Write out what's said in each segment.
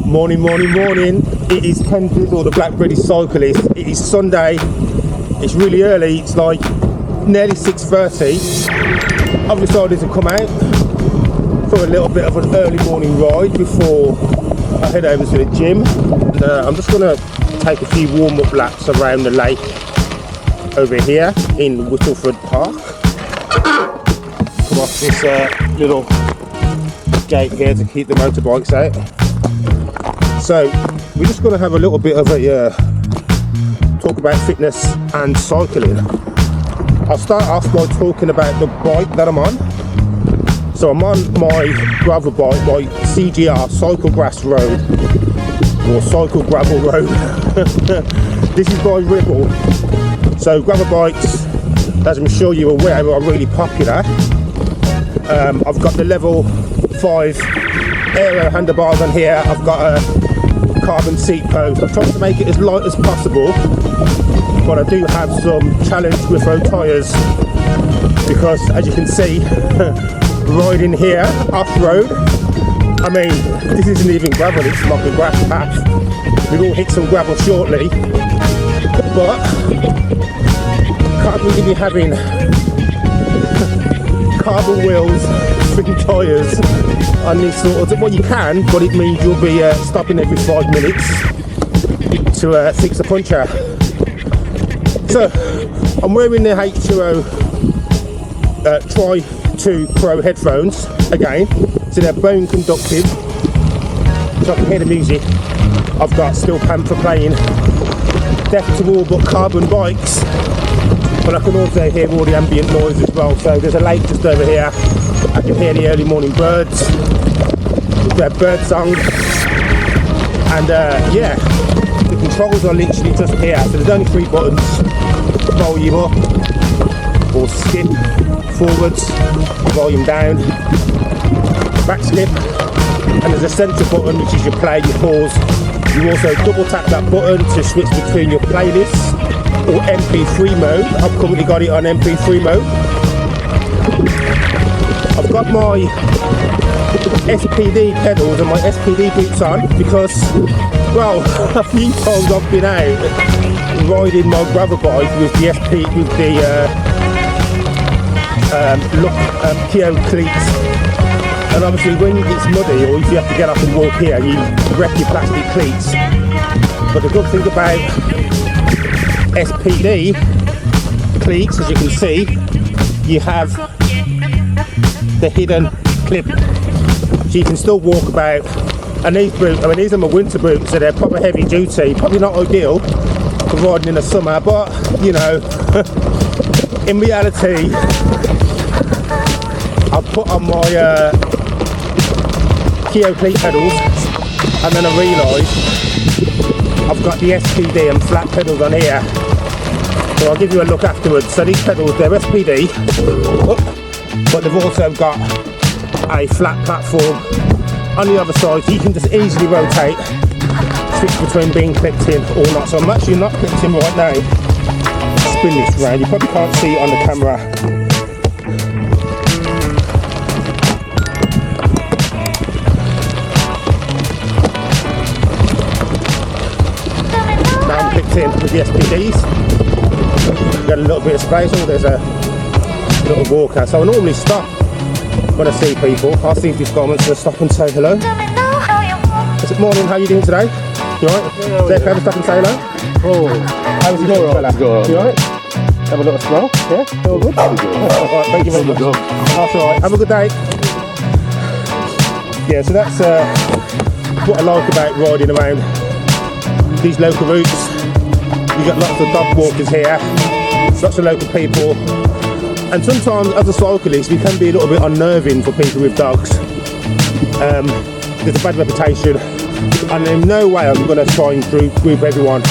Morning. It is Kendizle, the Black Cyclist. It is Sunday. It's really early. It's like nearly 6:30. I've decided to come out for a little bit of an early morning ride before I head over to the gym. And, I'm just going to take a few warm-up laps around the lake over here in Whittleford Park. Come off this little gate here to keep the motorbikes out. So we're just going to have a little bit of a talk about fitness and cycling. I'll start off by talking about the bike that I'm on. So I'm on my gravel bike, my CGR, Cycle Grass Road, or Cycle Gravel Road. This is by Ribble. So gravel bikes, as I'm sure you're aware, are really popular. I've got the level 5 aero handlebars on here. I've got a carbon seat post. I've tried to make it as light as possible, but I do have some challenge referral tyres because, as you can see, riding here off-road, I mean, this isn't even gravel, it's like a grass patch. We'll all hit some gravel shortly, but can't really be having carbon wheels, spring tyres on this sort of, well, you can, but it means you'll be stopping every 5 minutes to fix a puncture. So I'm wearing the H2O Tri-2 Pro headphones again, so they're bone conductive, so I can hear the music. I've got steel pants for playing deaf to all but carbon bikes, but I can also hear all the ambient noise as well. So there's a lake just over here. I can hear the early morning birds, their bird song, and yeah, the controls are literally just here. So there's only 3 buttons: volume up or skip, forwards, volume down, back skip, and there's a centre button which is your play, your pause. You also double tap that button to switch between your playlists or MP3 mode. I've currently got it on MP3 mode. I've got my SPD pedals and my SPD boots on because, well, a few times I've been out riding my gravel bike with the Kyo cleats, and obviously when it's muddy or if you have to get up and walk here, you wreck your plastic cleats. But the good thing about SPD cleats, as you can see, you have the hidden clip, so you can still walk about. And these boots, I mean, these are my winter boots, so they're proper heavy duty, probably not ideal for riding in the summer, but you know, in reality, I put on my Kyo cleat pedals, and then I realised I've got the SPD and flat pedals on here, so I'll give you a look afterwards. So these pedals, they're SPD, but they've also got a flat platform on the other side, so you can just easily rotate, switch between being clipped in or not. So I'm actually not clipped in right now. Spin this round, you probably can't see it on the camera. Now I'm clipped in with the SPDs. Got a little bit of space. Oh, there's a little walker. So I normally stop when I see people. I'll see if this guy wants to stop and say hello. Is it morning? How are you doing today? You alright? Is it okay to stop and say hello? Oh, how was your day, fella? You alright? Have a little smell? Yeah? All good? Alright, thank you very much. That's alright. Have a good day. Yeah, so that's what I like about riding around these local routes. You've got lots of dog walkers here, lots of local people. And sometimes, as a cyclist, we can be a little bit unnerving for people with dogs. There's a bad reputation, and in no way I'm going to try and group everyone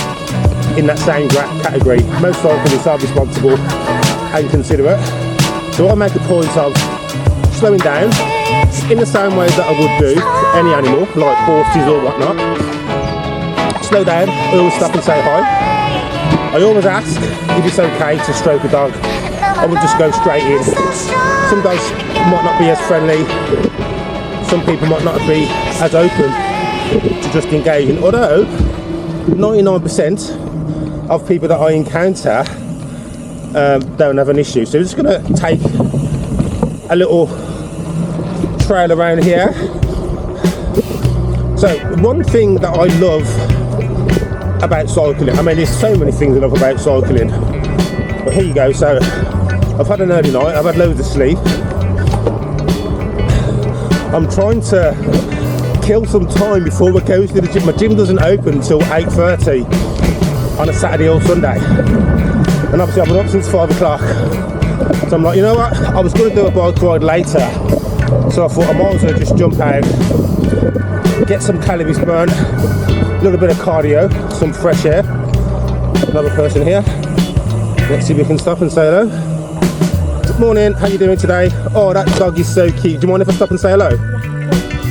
in that same category. Most cyclists are responsible and considerate, so I make a point of slowing down in the same way that I would do any animal, like horses or whatnot. Slow down, I always stop and say hi. I always ask if it's okay to stroke a dog. I would just go straight in. Some dogs might not be as friendly, some people might not be as open, to just engage in. Although 99% of people that I encounter don't have an issue. So we're just going to take a little trail around here. So one thing that I love about cycling, I mean there's so many things I love about cycling, but here you go. So I've had an early night, I've had loads of sleep. I'm trying to kill some time before we go to the gym. My gym doesn't open until 8:30 on a Saturday or Sunday, and obviously I've been up since 5 o'clock. So I'm like, you know what, I was going to do a bike ride later, so I thought I might as well just jump out, get some calories burnt, a little bit of cardio, some fresh air. Another person here. Let's see if we can stop and say hello. Good morning, how you doing today? Oh, that dog is so cute. Do you mind if I stop and say hello?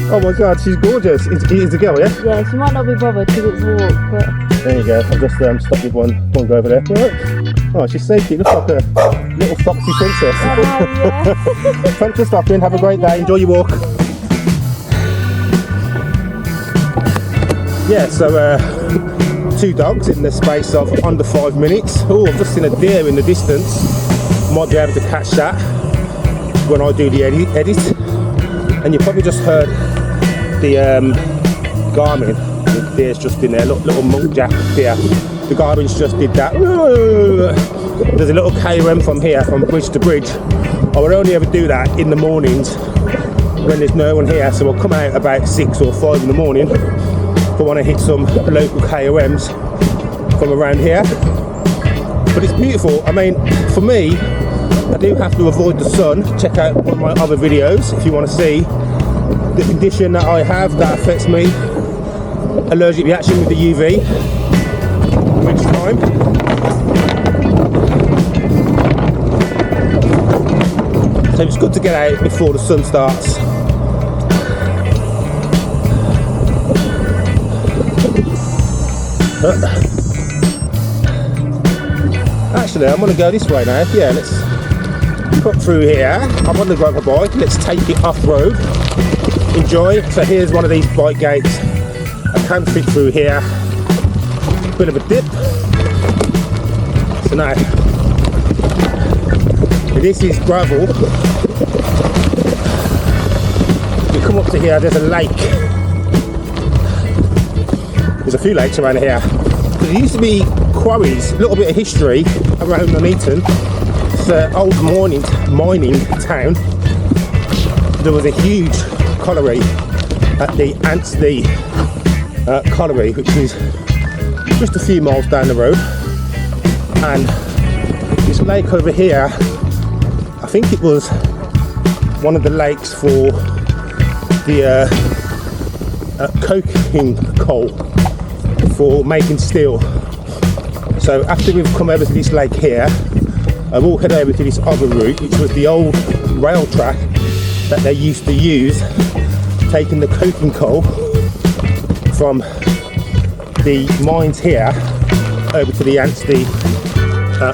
Oh my god, she's gorgeous. Is the girl, yeah? Yeah, she might not be bothered because it's walk, but... There you go, I've just stopped with one go over there. Look. Oh, she's so cute, looks like a little Foxy princess. Oh, yeah. Thanks for stopping, have a great day, enjoy your walk. Yeah, so 2 dogs in the space of under 5 minutes. Oh, I've just seen a deer in the distance. Might be able to catch that when I do the edit. And you probably just heard the Garmin. The deer's just in there, look, little munkjack deer. The Garmin's just did that. There's a little KOM from here, from bridge to bridge. I would only ever do that in the mornings when there's no one here. So I'll come out about 6 or 5 in the morning if I want to hit some local KOMs from around here. But it's beautiful. I mean, for me, I do have to avoid the sun. Check out one of my other videos if you want to see the condition that I have that affects me. Allergic reaction with the UV. Which time? So it's good to get out before the sun starts. Actually, I'm going to go this way now. Yeah, let's cut through here. I'm on the gravel bike. Let's take it off-road. Enjoy. So here's one of these bike gates. I can fit through here. Bit of a dip. So now, this is gravel. You come up to here, there's a lake. There's a few lakes around here. There used to be quarries, a little bit of history around Nuneaton. It's an old mining town. There was a huge colliery at the Accessory colliery, which is just a few miles down the road. And this lake over here, I think it was one of the lakes for the coking coal for making steel. So after we've come over to this lake here, I will head over to this other route, which was the old rail track that they used to use, taking the coking coal from the mines here over to the Accessory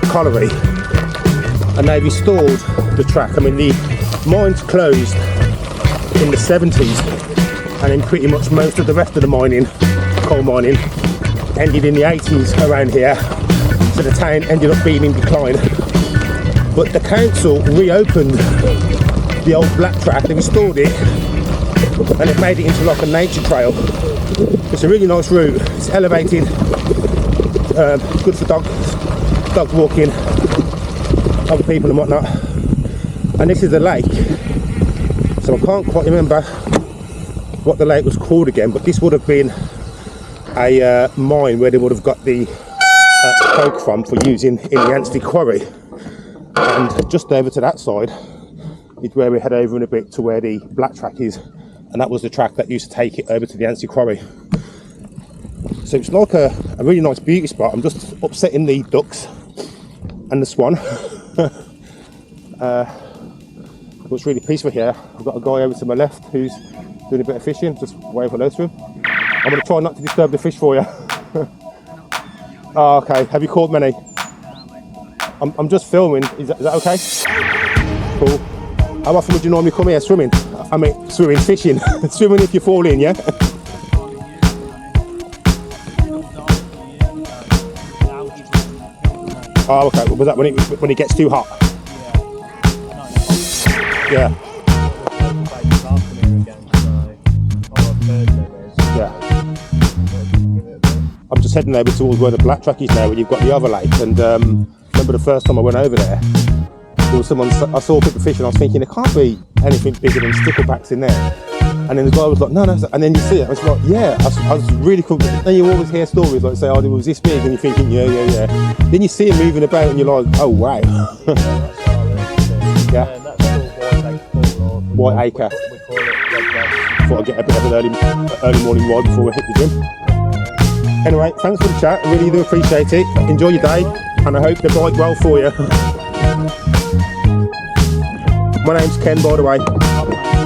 colliery, and they restored the track. I mean, the mines closed in the 70s, and then pretty much most of the rest of the mining, coal mining, ended in the 80s around here, so the town ended up being in decline. But the council reopened the old black track, they restored it, and it made it into like a nature trail. It's a really nice route, it's elevated, good for dogs walking, other people and whatnot. And this is the lake, so I can't quite remember what the lake was called again, but this would have been a mine where they would have got the coke from for using in the Accessory quarry. And just over to that side is where we head over in a bit to where the black track is, and that was the track that used to take it over to the Accessory quarry. So it's like a really nice beauty spot. I'm just upsetting the ducks and the swan. It's really peaceful here. I've got a guy over to my left who's doing a bit of fishing. Just wave hello to him. I'm going to try not to disturb the fish for you. Oh, okay. Have you caught many? I'm just filming. Is that okay? Cool. How often would you normally come here swimming? I mean, fishing. Swimming if you fall in, yeah? Oh, okay. Was that when it gets too hot? Yeah. Yeah. I'm just heading over towards where the black track is now, where you've got the other lake. And remember the first time I went over there, there was someone, I saw people fishing. I was thinking there can't be anything bigger than sticklebacks in there. And then the guy was like, no. And then you see it. I was like, yeah. I was really cool. Then you always hear stories like say, oh, it was this big, and you're thinking, yeah. Then you see him moving about, and you're like, oh wow. Yeah. Whitacre. Thought I'd get a bit of an early morning ride before we hit the gym. Anyway, thanks for the chat. I really do appreciate it. Enjoy your day, and I hope the bike well for you. My name's Ken, by the way.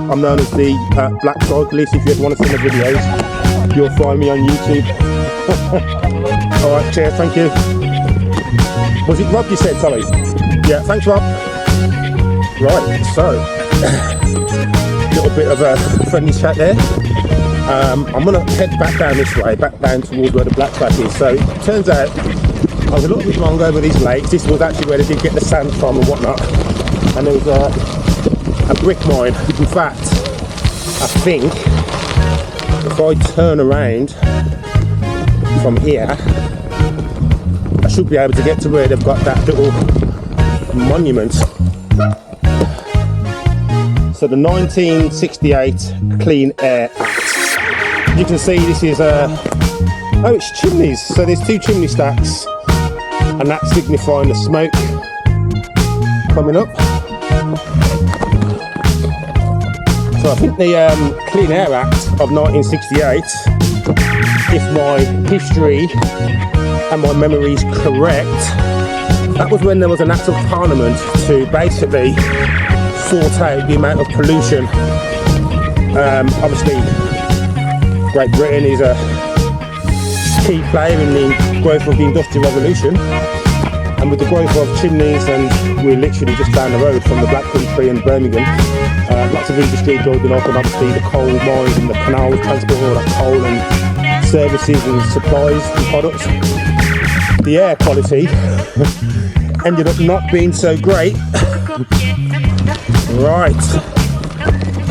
I'm known as the Black Cyclist. If you ever want to see my videos, you'll find me on YouTube. Alright, cheers, thank you. Was it Rob you said, sorry? Yeah, thanks Rob. Right, so, a little bit of a friendly chat there. I'm going to head back down this way, back down towards where the black track is. So, it turns out, I was a little bit wrong over these lakes. This was actually where they did get the sand from and whatnot. And there was a brick mine. In fact, I think if I turn around from here, I should be able to get to where they've got that little monument. So the 1968 Clean Air Act. You can see this is oh, it's chimneys. So there's two chimney stacks, and that's signifying the smoke coming up. So I think the Clean Air Act of 1968, if my history and my memory is correct, that was when there was an act of parliament to basically sort out the amount of pollution. Obviously, Great Britain is a key player in the growth of the Industrial Revolution. And with the growth of chimneys, and we're literally just down the road from the Black Country in Birmingham, lots of industry building up, and obviously the coal mines and the canals transporting all that coal and services and supplies and products. The air quality ended up not being so great. Right,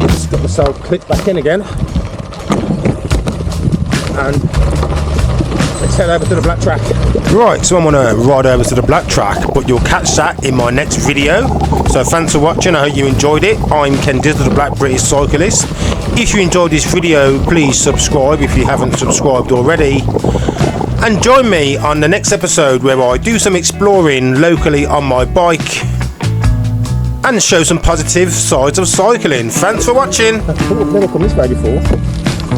just got myself clipped back in again, and let's head over to the black track. Right, so I'm on a ride over to the black track, but you'll catch that in my next video. So thanks for watching, I hope you enjoyed it. I'm Kendizle, the Black British Cyclist. If you enjoyed this video, please subscribe if you haven't subscribed already. And join me on the next episode where I do some exploring locally on my bike and show some positive sides of cycling. Thanks for watching. I've never come this way before.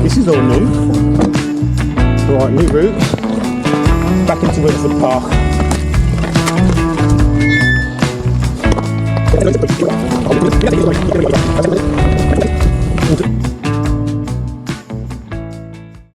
This is all new. Right, new route. Back into Whittleford Park.